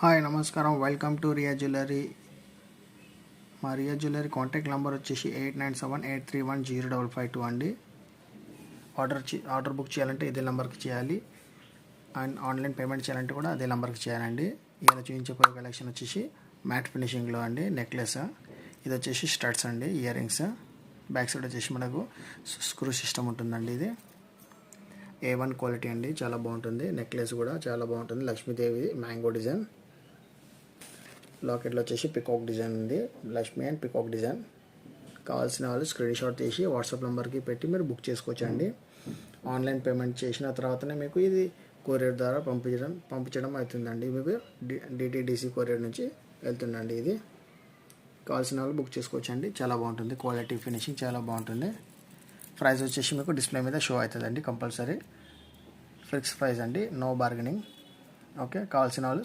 Hi నమస్కారం, welcome to Riya jewellery. మా Riya jewellery contact number వచ్చేసి 8978310552 అండి. ఆర్డర్ బుక్ చేయాలంటే ఇదే నెంబర్కి చేయాలి, అండ్ ఆన్లైన్ పేమెంట్ చేయాలంటే కూడా అదే నెంబర్కి చేయాలండి. ఇలా చూపించే కలెక్షన్ వచ్చేసి మ్యాట్ ఫినిషింగ్లో అండి. నెక్లెస్ ఇది వచ్చేసి స్టడ్స్ అండి, ఇయర్ రింగ్స్. బ్యాక్ సైడ్ వచ్చేసి మనకు స్క్రూ సిస్టమ్ ఉంటుందండి. ఇది A1 క్వాలిటీ అండి, చాలా బాగుంటుంది. నెక్లెస్ కూడా చాలా బాగుంటుంది. Lakshmidevi mango design. లాకెట్లో వచ్చేసి పికాక్ డిజైన్ ఉంది, లక్ష్మీ అండ్ పికాక్ డిజైన్. కావాల్సిన వాళ్ళు స్క్రీన్ షాట్ తీసి వాట్సాప్ నెంబర్కి పెట్టి మీరు బుక్ చేసుకోవచ్చు అండి. ఆన్లైన్ పేమెంట్ చేసిన తర్వాతనే మీకు ఇది కొరియర్ ద్వారా పంపించడం అవుతుందండి. మీకు DTDC కొరియర్ నుంచి వెళ్తుందండి. ఇది కావాల్సిన వాళ్ళు బుక్ చేసుకోవచ్చు అండి. చాలా బాగుంటుంది, క్వాలిటీ ఫినిషింగ్ చాలా బాగుంటుంది. ప్రైస్ వచ్చేసి మీకు డిస్ప్లే మీద షో అవుతుందండి. కంపల్సరీ ఫిక్స్ ప్రైస్ అండి, నో బార్గెనింగ్. ఓకే, కావాల్సిన వాళ్ళు